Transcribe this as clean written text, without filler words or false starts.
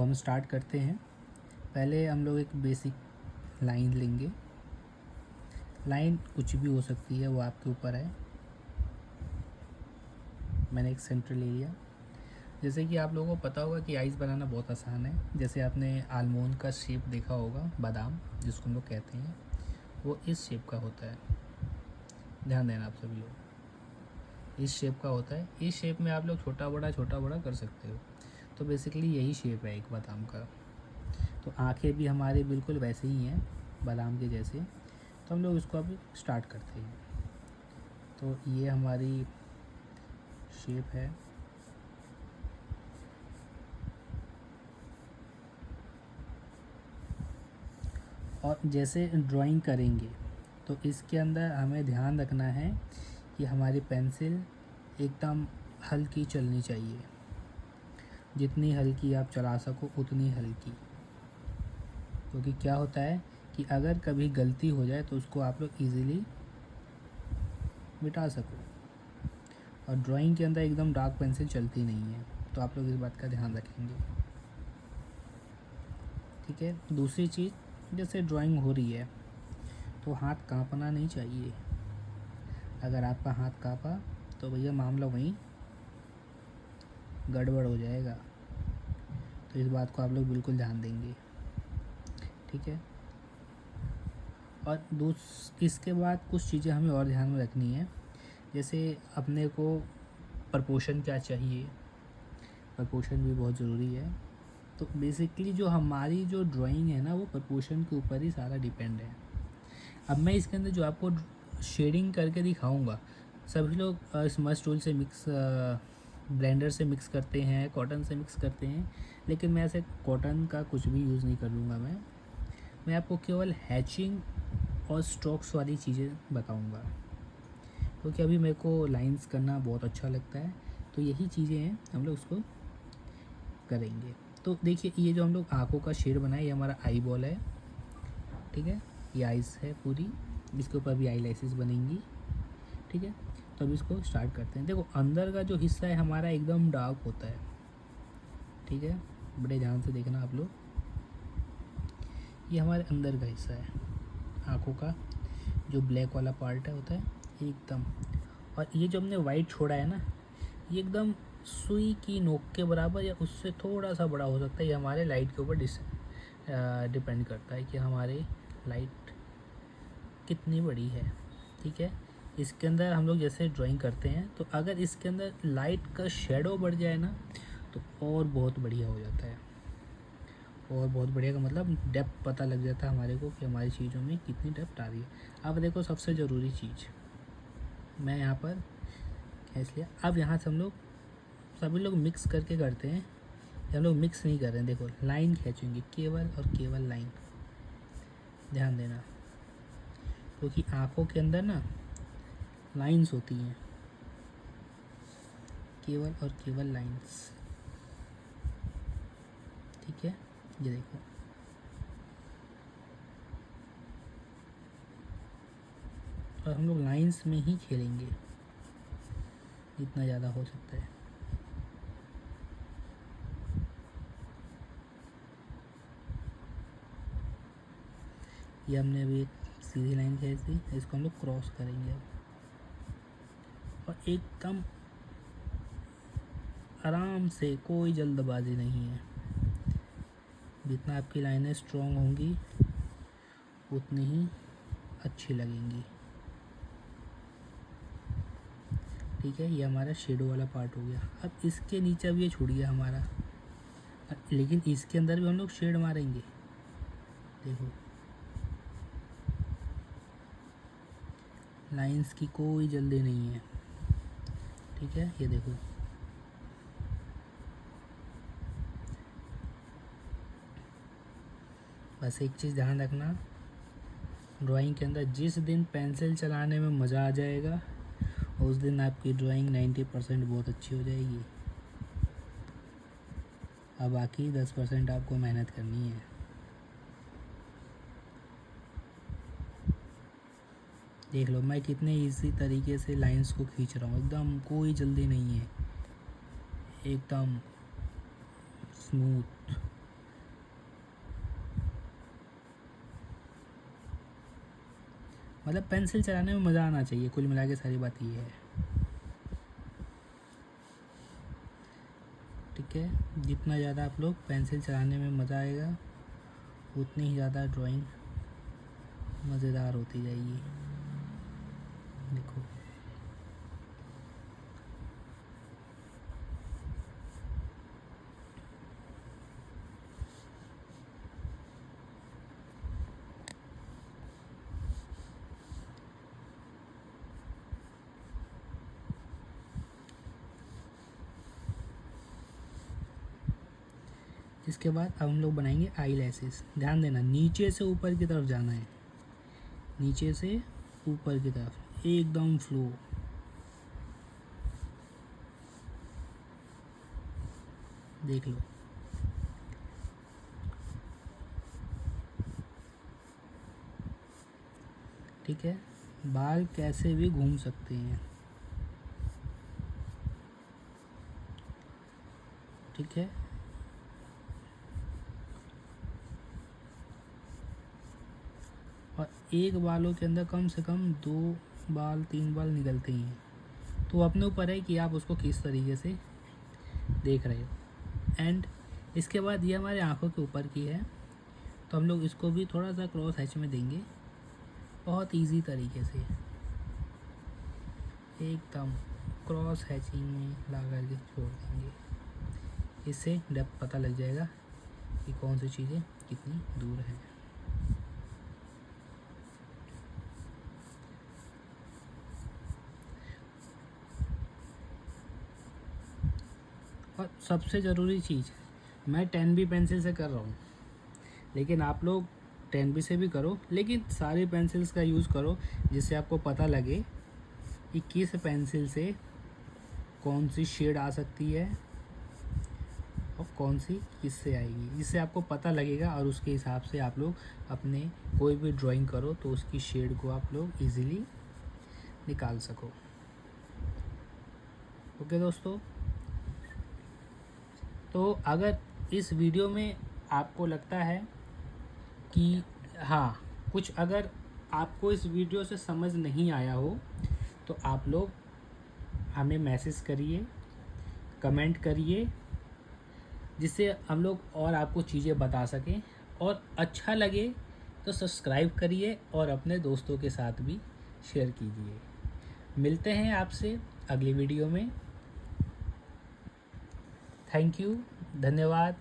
तो हम स्टार्ट करते हैं। पहले हम लोग एक बेसिक लाइन लेंगे। लाइन कुछ भी हो सकती है, वो आपके ऊपर है। मैंने एक सेंटर ले लिया। जैसे कि आप लोगों को पता होगा कि आइस बनाना बहुत आसान है। जैसे आपने आलमंड का शेप देखा होगा, बादाम जिसको हम लोग कहते हैं, वो इस शेप का होता है। ध्यान देना आप सभी लोग, इस शेप का होता है। इस शेप में आप लोग छोटा बड़ा कर सकते हो। तो बेसिकली यही शेप है एक बादाम का। तो आंखें भी हमारे बिल्कुल वैसे ही हैं, बादाम के जैसे। तो हम लोग इसको अभी स्टार्ट करते हैं। तो ये हमारी शेप है। और जैसे ड्राइंग करेंगे तो इसके अंदर हमें ध्यान रखना है कि हमारी पेंसिल एकदम हल्की चलनी चाहिए। जितनी हल्की आप चला सको उतनी हल्की, क्योंकि क्या होता है कि अगर कभी गलती हो जाए तो उसको आप लोग इजीली मिटा सको। और ड्राइंग के अंदर एकदम डार्क पेंसिल चलती नहीं है, तो आप लोग इस बात का ध्यान रखेंगे। ठीक है। दूसरी चीज़, जैसे ड्राइंग हो रही है तो हाथ कांपना नहीं चाहिए। अगर आपका हाथ कांपा तो भैया मामला वहीं गड़बड़ हो जाएगा। तो इस बात को आप लोग बिल्कुल ध्यान देंगे। ठीक है। और इसके बाद कुछ चीज़ें हमें और ध्यान में रखनी है। जैसे अपने को प्रपोर्शन क्या चाहिए, प्रपोर्शन भी बहुत ज़रूरी है। तो बेसिकली जो हमारी जो ड्राइंग है ना, वो प्रपोर्शन के ऊपर ही सारा डिपेंड है। अब मैं इसके अंदर जो आपको शेडिंग करके दिखाऊंगा, सभी लोग स्मच टूल से मिक्स, ब्लेंडर से मिक्स करते हैं, कॉटन से मिक्स करते हैं, लेकिन मैं ऐसे कॉटन का कुछ भी यूज़ नहीं करूँगा। मैं आपको केवल हैचिंग और स्ट्रोक्स वाली चीज़ें बताऊँगा, क्योंकि अभी मेरे को लाइंस करना बहुत अच्छा लगता है। तो यही चीज़ें हैं, हम लोग उसको करेंगे। तो देखिए, ये जो हम लोग आँखों का शेड बनाए, ये हमारा आई बॉल है। ठीक है। ये आइस है पूरी, इसके ऊपर भी आई लैसेस बनेंगी। ठीक है। तो अब इसको स्टार्ट करते हैं। देखो, अंदर का जो हिस्सा है हमारा एकदम डार्क होता है। ठीक है। बड़े ध्यान से देखना आप लोग। ये हमारे अंदर का हिस्सा है, आँखों का जो ब्लैक वाला पार्ट है होता है एकदम। और ये जो हमने वाइट छोड़ा है ना, ये एकदम सुई की नोक के बराबर या उससे थोड़ा सा बड़ा हो सकता है। ये हमारे लाइट के ऊपर डिपेंड करता है कि हमारी लाइट कितनी बड़ी है। ठीक है। इसके अंदर हम लोग जैसे ड्राइंग करते हैं, तो अगर इसके अंदर लाइट का शेडो बढ़ जाए ना, तो और बहुत बढ़िया हो जाता है। और बहुत बढ़िया का मतलब डेप्थ पता लग जाता है हमारे को कि हमारी चीज़ों में कितनी डेप्थ आ रही है। अब देखो, सबसे ज़रूरी चीज़ मैं यहाँ पर खींच लिया। अब यहाँ से हम लोग सभी लोग मिक्स करके करते हैं, हम लोग मिक्स नहीं कर रहे हैं। देखो, लाइन खींचेंगे, केवल और केवल लाइन। ध्यान देना, क्योंकि आँखों के अंदर ना लाइंस होती हैं, केवल और केवल लाइंस। ठीक है। ये देखो, और हम लोग लाइंस में ही खेलेंगे जितना ज़्यादा हो सकता है। ये हमने अभी एक सीधी लाइन खींच दी, इसको हम लोग क्रॉस करेंगे और एकदम आराम से, कोई जल्दबाजी नहीं है। जितना आपकी लाइनें स्ट्रॉन्ग होंगी उतनी ही अच्छी लगेंगी। ठीक है। ये हमारा शेडो वाला पार्ट हो गया। अब इसके नीचे भी ये छूट गया हमारा, लेकिन इसके अंदर भी हम लोग शेड मारेंगे। देखो, लाइंस की कोई जल्दी नहीं है। ठीक है। ये देखो, बस एक चीज़ ध्यान रखना, ड्राइंग के अंदर जिस दिन पेंसिल चलाने में मज़ा आ जाएगा, उस दिन आपकी ड्राइंग 90% बहुत अच्छी हो जाएगी। अब बाकी 10% आपको मेहनत करनी है। देख लो, मैं कितने इजी तरीके से लाइंस को खींच रहा हूँ, एकदम कोई जल्दी नहीं है, एकदम स्मूथ। मतलब पेंसिल चलाने में मज़ा आना चाहिए, कुल मिला के सारी बात ये है। ठीक है, जितना ज़्यादा आप लोग पेंसिल चलाने में मज़ा आएगा उतनी ही ज़्यादा ड्राइंग मज़ेदार होती जाएगी। देखो इसके बाद अब हम लोग बनाएंगे आई लैसेस। ध्यान देना, नीचे से ऊपर की तरफ जाना है, नीचे से ऊपर की तरफ एकदम फ्लो। देख लो, ठीक है। बाल कैसे भी घूम सकते हैं, ठीक है। और एक बालों के अंदर कम से कम 2 बाल 3 बाल निकलते ही हैं, तो अपने ऊपर है कि आप उसको किस तरीके से देख रहे हो। एंड इसके बाद ये हमारे आँखों के ऊपर की है, तो हम लोग इसको भी थोड़ा सा क्रॉस हैच में देंगे, बहुत इजी तरीके से एकदम क्रॉस हैचिंग में ला करके छोड़ देंगे। इससे डेप्थ पता लग जाएगा कि कौन सी चीज़ें कितनी दूर है। और सबसे ज़रूरी चीज़, मैं 10B पेंसिल से कर रहा हूँ, लेकिन आप लोग 10B से भी करो, लेकिन सारी पेंसिल्स का यूज़ करो जिससे आपको पता लगे कि किस पेंसिल से कौन सी शेड आ सकती है और कौन सी किससे आएगी। इससे आपको पता लगेगा और उसके हिसाब से आप लोग अपने कोई भी ड्राइंग करो तो उसकी शेड को आप लोग इजीली निकाल सको। ओके दोस्तों, तो अगर इस वीडियो में आपको लगता है कि हाँ कुछ अगर आपको इस वीडियो से समझ नहीं आया हो तो आप लोग हमें मैसेज करिए, कमेंट करिए, जिससे हम लोग और आपको चीज़ें बता सकें। और अच्छा लगे तो सब्सक्राइब करिए और अपने दोस्तों के साथ भी शेयर कीजिए। मिलते हैं आपसे अगली वीडियो में। थैंक यू, धन्यवाद।